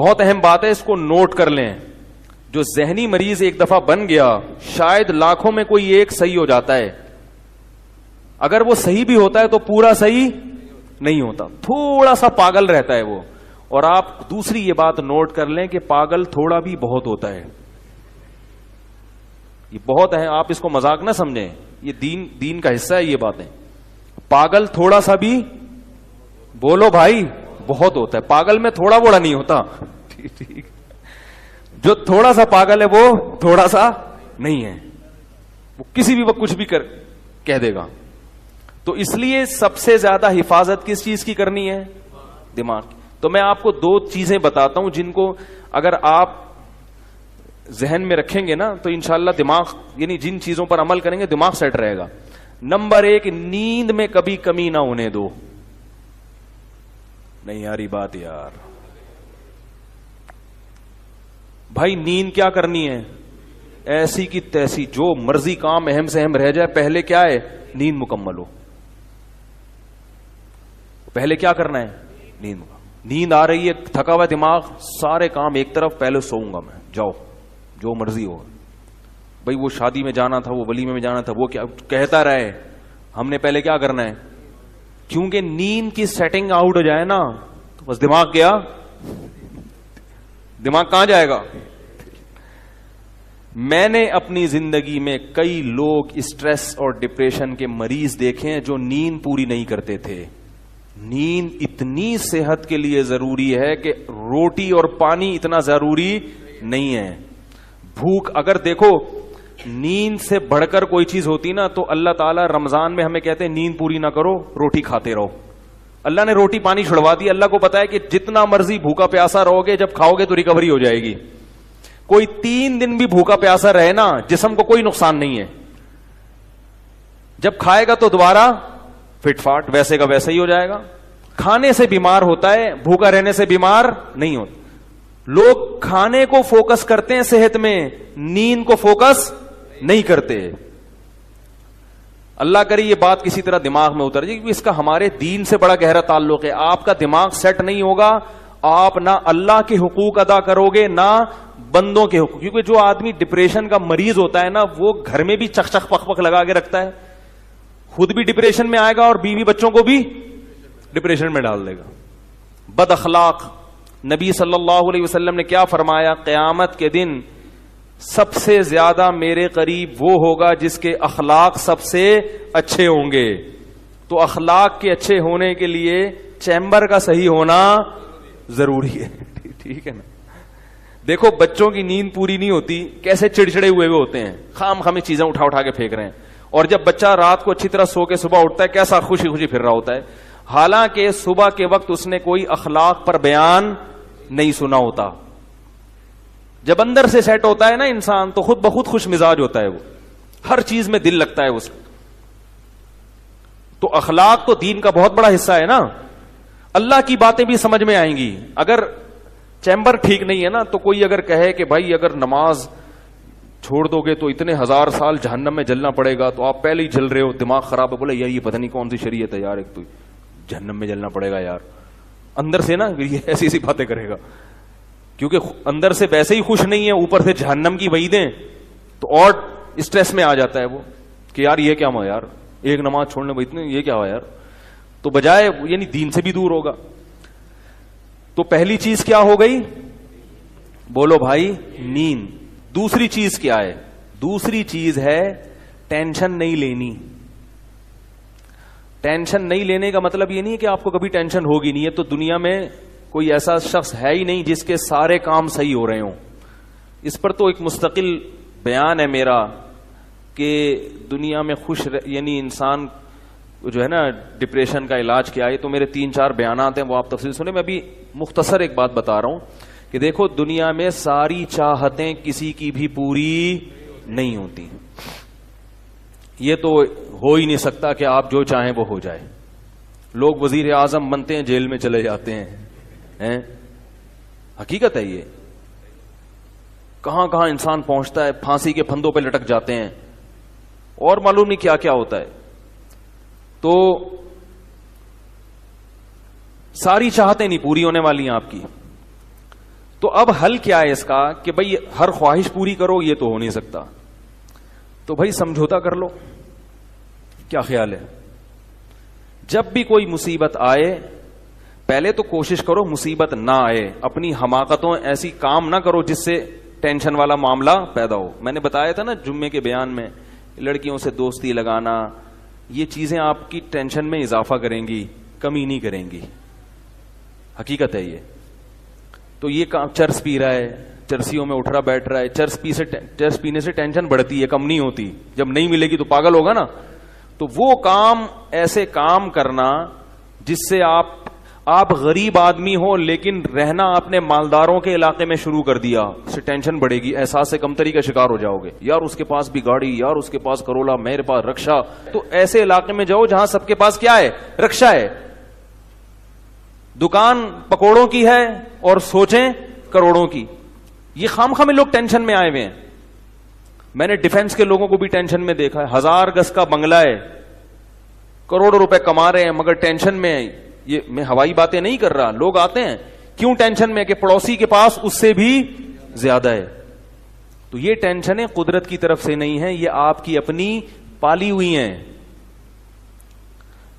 بہت اہم بات ہے, اس کو نوٹ کر لیں. جو ذہنی مریض ایک دفعہ بن گیا, شاید لاکھوں میں کوئی ایک صحیح ہو جاتا ہے. اگر وہ صحیح بھی ہوتا ہے تو پورا صحیح نہیں ہوتا, تھوڑا سا پاگل رہتا ہے وہ. اور آپ دوسری یہ بات نوٹ کر لیں کہ پاگل تھوڑا بھی بہت ہوتا ہے. یہ بہت ہے, آپ اس کو مذاق نہ سمجھیں, یہ دین کا حصہ ہے یہ باتیں. پاگل تھوڑا سا بھی, بولو بھائی, بہت ہوتا ہے. پاگل میں تھوڑا بوڑا نہیں ہوتا. ٹھیک, جو تھوڑا سا پاگل ہے وہ تھوڑا سا نہیں ہے, وہ کسی بھی وقت کچھ بھی کہہ دے گا. تو اس لیے سب سے زیادہ حفاظت کس چیز کی کرنی ہے؟ دماغ کی. تو میں آپ کو دو چیزیں بتاتا ہوں جن کو اگر آپ ذہن میں رکھیں گے نا تو انشاءاللہ دماغ, یعنی جن چیزوں پر عمل کریں گے دماغ سیٹ رہے گا. نمبر 1, نیند میں کبھی کمی نہ ہونے دو. نہیں یاری بات یار بھائی, نیند کیا کرنی ہے؟ ایسی کی تیسی, جو مرضی کام اہم سے اہم رہ جائے, پہلے کیا ہے؟ نیند مکمل ہو. پہلے کیا کرنا ہے؟ نیند. نیند آ رہی ہے, تھکا ہوا دماغ, سارے کام ایک طرف, پہلے سوؤں گا میں. جاؤ جو مرضی ہو بھائی, وہ شادی میں جانا تھا, وہ ولیمے میں جانا تھا, وہ کیا کہتا رہے, ہم نے پہلے کیا کرنا ہے؟ کیونکہ نیند کی سیٹنگ آؤٹ ہو جائے نا تو بس دماغ گیا, دماغ کہاں جائے گا؟ میں نے اپنی زندگی میں کئی لوگ اسٹریس اور ڈپریشن کے مریض دیکھے ہیں جو نیند پوری نہیں کرتے تھے. نیند اتنی صحت کے لیے ضروری ہے کہ روٹی اور پانی اتنا ضروری نہیں ہے. بھوک, اگر دیکھو نیند سے بڑھ کر کوئی چیز ہوتی نا تو اللہ تعالیٰ رمضان میں ہمیں کہتے ہیں نیند پوری نہ کرو, روٹی کھاتے رہو. اللہ نے روٹی پانی چھڑوا دی. اللہ کو پتا ہے کہ جتنا مرضی بھوکا پیاسا رہو گے, جب کھاؤ گے تو ریکوری ہو جائے گی. کوئی 3 دن بھی بھوکا پیاسا رہے نا, جسم کو کوئی نقصان نہیں ہے. جب کھائے گا تو دوبارہ فٹ فاٹ ویسے کا ویسے ہی ہو جائے گا. کھانے سے بیمار ہوتا ہے, بھوکا رہنے سے بیمار نہیں ہوتا. لوگ کھانے کو فوکس کرتے ہیں صحت میں, نیند کو فوکس نہیں کرتے. اللہ کرے یہ بات کسی طرح دماغ میں اتر جائے, کیونکہ اس کا ہمارے دین سے بڑا گہرا تعلق ہے. آپ کا دماغ سیٹ نہیں ہوگا, آپ نہ اللہ کے حقوق ادا کرو گے نہ بندوں کے حقوق. کیونکہ جو آدمی ڈپریشن کا مریض ہوتا ہے نا, وہ گھر میں بھی چک چک پک پک لگا کے رکھتا ہے, خود بھی ڈپریشن میں آئے گا اور بیوی بچوں کو بھی ڈپریشن میں ڈال دے گا. بد اخلاق, نبی صلی اللہ علیہ وسلم نے کیا فرمایا؟ قیامت کے دن سب سے زیادہ میرے قریب وہ ہوگا جس کے اخلاق سب سے اچھے ہوں گے. تو اخلاق کے اچھے ہونے کے لیے چیمبر کا صحیح ہونا ضروری ہے. ٹھیک ہے نا. دیکھو بچوں کی نیند پوری نہیں ہوتی, کیسے چڑچڑے ہوئے ہوتے ہیں, خام خامی چیزیں اٹھا اٹھا کے پھینک رہے ہیں. اور جب بچہ رات کو اچھی طرح سو کے صبح اٹھتا ہے, کیسا خوشی خوشی پھر رہا ہوتا ہے, حالانکہ صبح کے وقت اس نے کوئی اخلاق پر بیان نہیں سنا ہوتا. جب اندر سے سیٹ ہوتا ہے نا انسان, تو خود بخود خوش مزاج ہوتا ہے, وہ ہر چیز میں دل لگتا ہے اس کا. تو اخلاق تو دین کا بہت بڑا حصہ ہے نا. اللہ کی باتیں بھی سمجھ میں آئیں گی. اگر چیمبر ٹھیک نہیں ہے نا, تو کوئی اگر کہے کہ بھائی اگر نماز چھوڑ دو گے تو اتنے 1000 سال جہنم میں جلنا پڑے گا, تو آپ پہلے ہی جل رہے ہو, دماغ خراب ہے. بولے یار یہ پتہ نہیں کون سی شریعت ہے یار, ایک تو جہنم میں جلنا پڑے گا یار. اندر سے نا یہ ایسی ایسی باتیں کرے گا, کیونکہ اندر سے ویسے ہی خوش نہیں ہے, اوپر سے جہنم کی وعیدیں, تو اور اسٹریس میں آ جاتا ہے وہ کہ یار یہ کیا ہوا یار, ایک نماز چھوڑنے میں اتنے, یہ کیا ہوا یار. تو بجائے یعنی دین سے بھی دور ہوگا. تو پہلی چیز کیا ہو گئی؟ بولو بھائی, نیند. دوسری چیز کیا ہے؟ دوسری چیز ہے ٹینشن نہیں لینی. ٹینشن نہیں لینے کا مطلب یہ نہیں ہے کہ آپ کو کبھی ٹینشن ہوگی نہیں ہے. تو دنیا میں کوئی ایسا شخص ہے ہی نہیں جس کے سارے کام صحیح ہو رہے ہوں. اس پر تو ایک مستقل بیان ہے میرا کہ دنیا میں یعنی انسان جو ہے نا ڈپریشن کا علاج کیا ہے. تو میرے 3-4 بیانات ہیں, وہ آپ تفصیل سنیں. میں ابھی مختصر ایک بات بتا رہا ہوں کہ دیکھو دنیا میں ساری چاہتیں کسی کی بھی پوری نہیں ہوتی. یہ تو ہو ہی نہیں سکتا کہ آپ جو چاہیں وہ ہو جائے. لوگ وزیر اعظم بنتے ہیں, جیل میں چلے جاتے ہیں. حقیقت ہے یہ. کہاں کہاں انسان پہنچتا ہے, پھانسی کے پھندوں پہ لٹک جاتے ہیں, اور معلوم نہیں کیا کیا ہوتا ہے. تو ساری چاہتیں نہیں پوری ہونے والی ہیں آپ کی. تو اب حل کیا ہے اس کا کہ بھائی ہر خواہش پوری کرو، یہ تو ہو نہیں سکتا، تو بھائی سمجھوتا کر لو. کیا خیال ہے؟ جب بھی کوئی مصیبت آئے پہلے تو کوشش کرو مصیبت نہ آئے، اپنی حماقتوں ایسی کام نہ کرو جس سے ٹینشن والا معاملہ پیدا ہو. میں نے بتایا تھا نا جمعے کے بیان میں، لڑکیوں سے دوستی لگانا، یہ چیزیں آپ کی ٹینشن میں اضافہ کریں گی، کمی نہیں کریں گی. حقیقت ہے یہ. تو یہ چرس پی رہا ہے، چرسیوں میں اٹھ رہا بیٹھ رہا ہے، چرس پینے سے ٹینشن بڑھتی ہے، کم نہیں ہوتی. جب نہیں ملے گی تو پاگل ہوگا نا. تو وہ کام، ایسے کام کرنا جس سے آپ غریب آدمی ہو لیکن رہنا اپنے مالداروں کے علاقے میں شروع کر دیا، اس سے ٹینشن بڑھے گی، احساس کمتری کا شکار ہو جاؤ گے. یار اس کے پاس بھی گاڑی، یار اس کے پاس کرولا، میرے پاس رکشا. تو ایسے علاقے میں جاؤ جہاں سب کے پاس کیا ہے؟ رکشا ہے. دکان پکوڑوں کی ہے اور سوچیں کروڑوں کی. یہ خام میں لوگ ٹینشن میں آئے ہوئے ہیں. میں نے ڈیفنس کے لوگوں کو بھی ٹینشن میں دیکھا ہے. 1000 گز کا بنگلہ ہے، کروڑوں روپے کما رہے ہیں مگر ٹینشن میں. یہ میں ہوائی باتیں نہیں کر رہا. لوگ آتے ہیں کیوں ٹینشن میں کہ پڑوسی کے پاس اس سے بھی زیادہ ہے. تو یہ ٹینشنیں قدرت کی طرف سے نہیں ہیں، یہ آپ کی اپنی پالی ہوئی ہیں.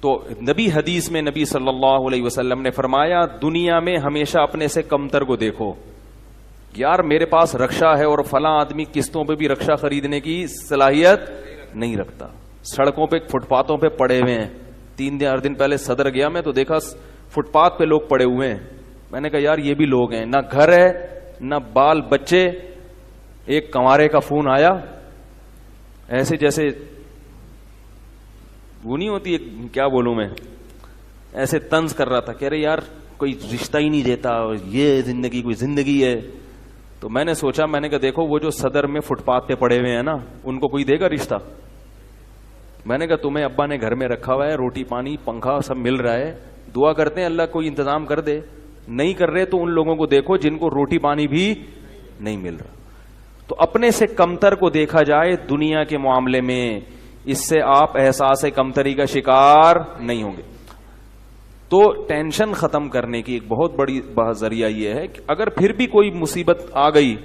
تو نبی حدیث میں نبی صلی اللہ علیہ وسلم نے فرمایا دنیا میں ہمیشہ اپنے سے کمتر کو دیکھو. یار میرے پاس رکشا ہے اور فلاں آدمی قسطوں پہ بھی رکشا خریدنے کی صلاحیت نہیں رکھتا. سڑکوں پہ فٹ پاتھوں پہ پڑے ہوئے ہیں. 3 دن پہلے صدر گیا میں تو دیکھا فٹ پاتھ پہ لوگ پڑے ہوئے ہیں. میں نے کہا یار یہ بھی لوگ ہیں، نہ گھر ہے نہ بال بچے. ایک کنوارے کا فون آیا، ایسے جیسے وہ نہیں ہوتی، کیا بولوں میں، ایسے طنز کر رہا تھا. کہہ رہے یار کوئی رشتہ ہی نہیں دیتا، یہ زندگی کوئی زندگی ہے. تو میں نے سوچا، میں نے کہا دیکھو وہ جو صدر میں فٹ پاتھ پہ پڑے ہوئے ہیں نا، ان کو کوئی دے گا رشتہ؟ میں نے کہا تمہیں ابا نے گھر میں رکھا ہوا ہے، روٹی پانی پنکھا سب مل رہا ہے، دعا کرتے ہیں اللہ کوئی انتظام کر دے. نہیں کر رہے تو ان لوگوں کو دیکھو جن کو روٹی پانی بھی نہیں مل رہا. تو اپنے سے کمتر کو دیکھا جائے دنیا کے معاملے میں، اس سے آپ احساس کمتری کا شکار نہیں ہوں گے. تو ٹینشن ختم کرنے کی ایک بہت بڑی ذریعہ یہ ہے کہ اگر پھر بھی کوئی مصیبت آ گئی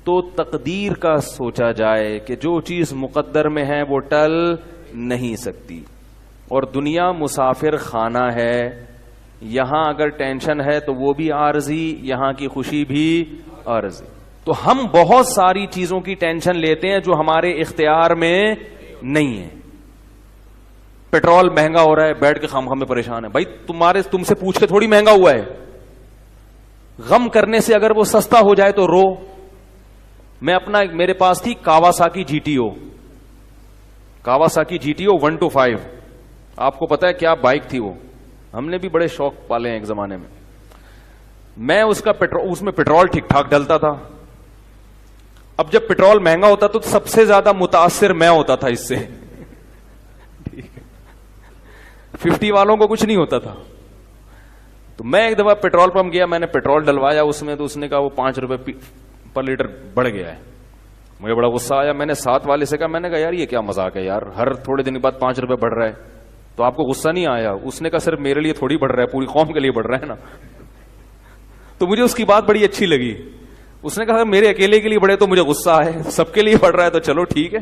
تو تقدیر کا سوچا جائے کہ جو چیز مقدر میں ہے وہ ٹل نہیں سکتی. اور دنیا مسافر خانہ ہے، یہاں اگر ٹینشن ہے تو وہ بھی عارضی، یہاں کی خوشی بھی عارضی. تو ہم بہت ساری چیزوں کی ٹینشن لیتے ہیں جو ہمارے اختیار میں نہیں ہے. پیٹرول مہنگا ہو رہا ہے، بیٹھ کے خام میں پریشان ہے. بھائی تم سے پوچھ کے تھوڑی مہنگا ہوا ہے. غم کرنے سے اگر وہ سستا ہو جائے تو رو. میں میرے پاس تھی Kawasaki G T O, Kawasaki G T O 125. آپ کو پتا ہے کیا بائک تھی وہ؟ ہم نے بھی بڑے شوق پالے ہیں ایک زمانے میں. میں اس میں پیٹرول ٹھیک ٹھاک ڈلتا تھا. اب جب پیٹرول مہنگا ہوتا تو سب سے زیادہ متاثر میں ہوتا تھا اس سے. 50 والوں کو کچھ نہیں ہوتا تھا. تو میں ایک دفعہ پیٹرول پمپ گیا، میں نے پیٹرول ڈلوایا اس میں، تو اس نے کہا وہ 5 روپے پر لیٹر بڑھ گیا ہے. مجھے بڑا غصہ آیا. میں نے ساتھ والے سے کہا، میں نے کہا یار یہ کیا مذاق ہے یار، ہر تھوڑے دن بعد 5 روپے بڑھ رہا ہے. تو آپ کو غصہ نہیں آیا؟ اس نے کہا صرف میرے لیے تھوڑی بڑھ رہا ہے، پوری قوم کے لیے بڑھ رہا ہے نا. تو مجھے اس کی بات بڑی اچھی لگی. اس نے کہا میرے اکیلے کے لیے بڑھے تو مجھے غصہ آئے، سب کے لیے بڑھ رہا ہے تو چلو ٹھیک ہے.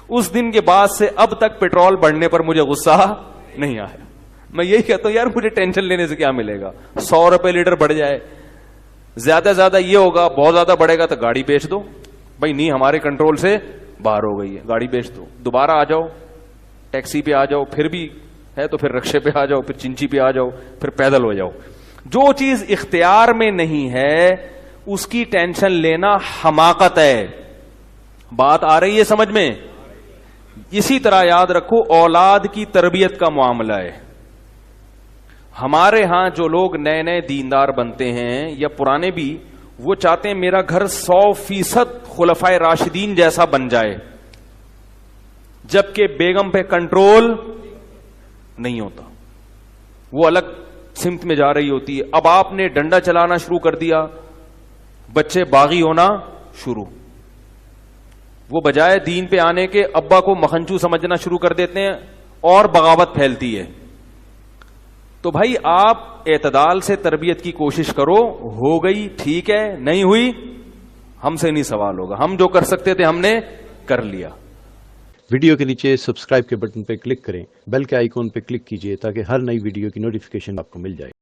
اس دن کے بعد سے اب تک پیٹرول بڑھنے پر مجھے غصہ نہیں آیا. میں یہی کہتا ہوں یار مجھے ٹینشن لینے سے کیا ملے گا. 100 روپے لیٹر بڑھ جائے، زیادہ سے زیادہ یہ ہوگا، بہت زیادہ بڑھے گا تو گاڑی بیچ دو. بھائی نہیں ہمارے کنٹرول سے باہر ہو گئی ہے، گاڑی بیچ دو، دوبارہ آ جاؤ، ٹیکسی پہ آ جاؤ، پھر بھی ہے تو پھر رکشے پہ آ جاؤ، پھر چنچی پہ آ جاؤ، پھر پیدل ہو جاؤ. جو چیز اختیار میں نہیں ہے اس کی ٹینشن لینا حماقت ہے. بات آ رہی ہے سمجھ میں؟ اسی طرح یاد رکھو اولاد کی تربیت کا معاملہ ہے. ہمارے ہاں جو لوگ نئے نئے دیندار بنتے ہیں یا پرانے بھی، وہ چاہتے ہیں میرا گھر 100% خلفائے راشدین جیسا بن جائے، جبکہ بیگم پہ کنٹرول نہیں ہوتا، وہ الگ سمت میں جا رہی ہوتی ہے. اب آپ نے ڈنڈا چلانا شروع کر دیا، بچے باغی ہونا شروع. وہ بجائے دین پہ آنے کے ابا کو مکھنچو سمجھنا شروع کر دیتے ہیں اور بغاوت پھیلتی ہے. تو بھائی آپ اعتدال سے تربیت کی کوشش کرو, ہو گئی ٹھیک ہے, نہیں ہوئی ہم سے نہیں سوال ہوگا, ہم جو کر سکتے تھے ہم نے کر لیا. ویڈیو کے نیچے سبسکرائب کے بٹن پہ کلک کریں, بیل کے آئیکن پہ کلک کیجئے تاکہ ہر نئی ویڈیو کی نوٹیفیکیشن آپ کو مل جائے.